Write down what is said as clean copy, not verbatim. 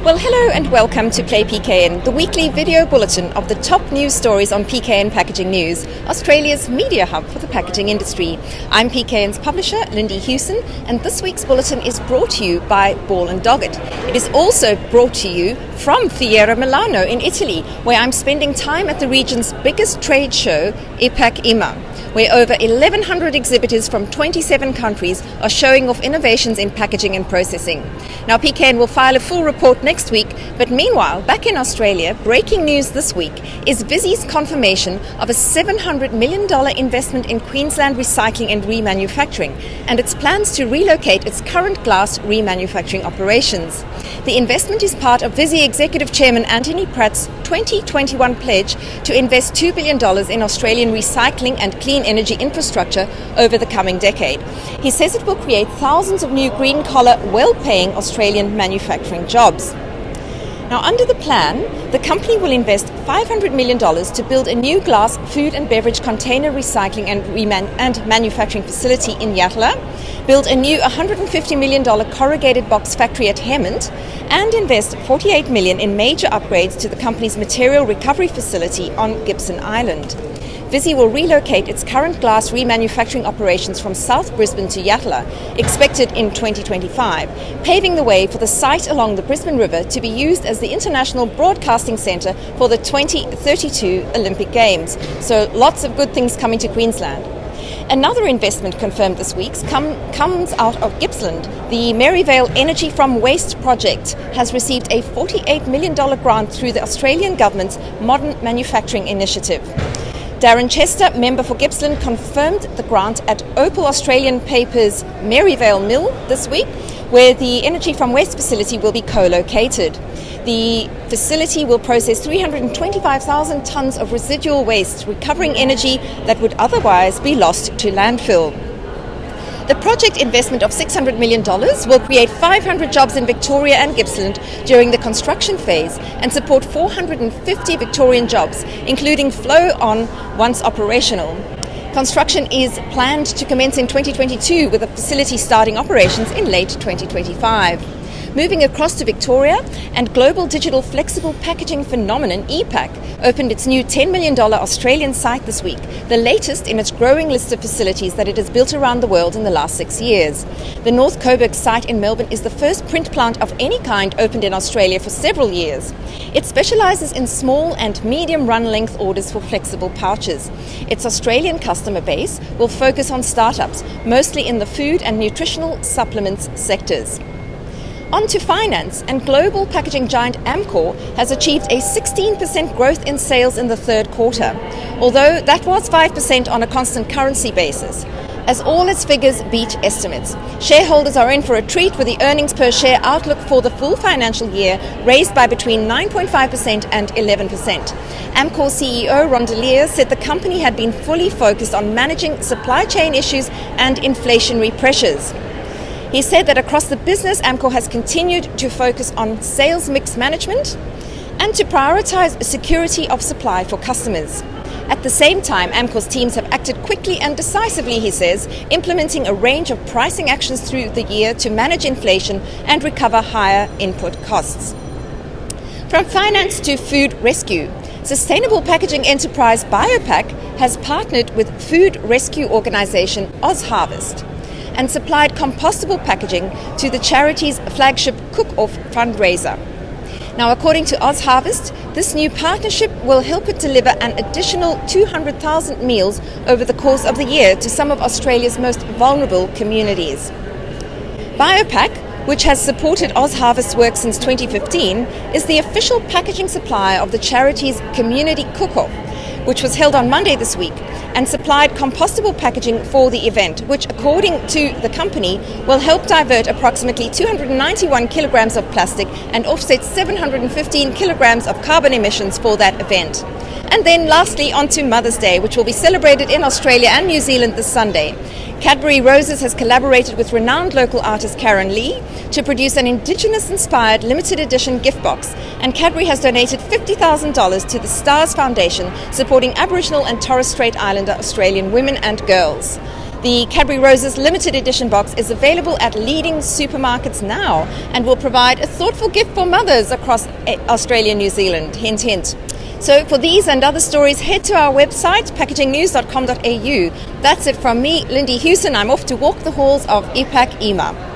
Well, hello and welcome to Play PKN, the weekly video bulletin of the top news stories on PKN Packaging News, Australia's media hub for the packaging industry. I'm PKN's publisher, Lindy Hewson, and this week's bulletin is brought to you by Ball & Doggett. It is also brought to you from Fiera Milano in Italy, where I'm spending time at the region's biggest trade show, IPACK-IMA, where over 1,100 exhibitors from 27 countries are showing off innovations in packaging and processing. Now, PKN will file a full report next week, but meanwhile, back in Australia, breaking news this week is Visy's confirmation of a $700 million investment in Queensland recycling and remanufacturing, and its plans to relocate its current glass remanufacturing operations. The investment is part of Visy Executive Chairman Anthony Pratt's 2021 pledge to invest $2 billion in Australian recycling and clean energy infrastructure over the coming decade. He says it will create thousands of new green-collar, well-paying Australian manufacturing jobs. Now, under the plan, the company will invest $500 million to build a new glass food and beverage container recycling and manufacturing facility in Yatala, build a new $150 million corrugated box factory at Hemmant, and invest $48 million in major upgrades to the company's material recovery facility on Gibson Island. Visy will relocate its current glass remanufacturing operations from South Brisbane to Yatala, expected in 2025, paving the way for the site along the Brisbane River to be used as the international broadcasting centre for the 2032 Olympic Games. So lots of good things coming to Queensland. Another investment confirmed this week comes out of Gippsland. The Maryvale Energy from Waste project has received a $48 million grant through the Australian Government's Modern Manufacturing Initiative. Darren Chester, member for Gippsland, confirmed the grant at Opal Australian Paper's Maryvale Mill this week, where the Energy from Waste facility will be co-located. The facility will process 325,000 tonnes of residual waste, recovering energy that would otherwise be lost to landfill. The project investment of $600 million will create 500 jobs in Victoria and Gippsland during the construction phase and support 450 Victorian jobs, including flow-on once operational. Construction is planned to commence in 2022, with the facility starting operations in late 2025. Moving across to Victoria, and global digital flexible packaging phenomenon ePac opened its new $10 million Australian site this week, the latest in its growing list of facilities that it has built around the world in the last 6 years. The North Coburg site in Melbourne is the first print plant of any kind opened in Australia for several years. It specialises in small and medium run length orders for flexible pouches. Its Australian customer base will focus on startups, mostly in the food and nutritional supplements sectors. On to finance, and global packaging giant Amcor has achieved a 16% growth in sales in the third quarter, although that was 5% on a constant currency basis. As all its figures beat estimates, shareholders are in for a treat, with the earnings per share outlook for the full financial year raised by between 9.5% and 11%. Amcor CEO Ron Delia said the company had been fully focused on managing supply chain issues and inflationary pressures. He said that across the business, Amcor has continued to focus on sales mix management and to prioritise security of supply for customers. At the same time, Amcor's teams have acted quickly and decisively, he says, implementing a range of pricing actions through the year to manage inflation and recover higher input costs. From finance to food rescue, sustainable packaging enterprise BioPak has partnered with food rescue organisation OzHarvest and supplied compostable packaging to the charity's flagship cook-off fundraiser. Now, according to OzHarvest, this new partnership will help it deliver an additional 200,000 meals over the course of the year to some of Australia's most vulnerable communities. BioPak, which has supported OzHarvest's work since 2015, is the official packaging supplier of the charity's community cook-off, which was held on Monday this week, and supplied compostable packaging for the event, which, according to the company, will help divert approximately 291 kilograms of plastic and offset 715 kilograms of carbon emissions for that event. And then lastly, on to Mother's Day, which will be celebrated in Australia and New Zealand this Sunday. Cadbury Roses has collaborated with renowned local artist Karen Lee to produce an Indigenous-inspired limited edition gift box, and Cadbury has donated $50,000 to the Stars Foundation, supporting Aboriginal and Torres Strait Islander Australian women and girls. The Cadbury Roses limited edition box is available at leading supermarkets now and will provide a thoughtful gift for mothers across Australia and New Zealand. Hint, hint. So for these and other stories, head to our website, packagingnews.com.au. That's it from me, Lindy Hewson. I'm off to walk the halls of IPACK-IMA.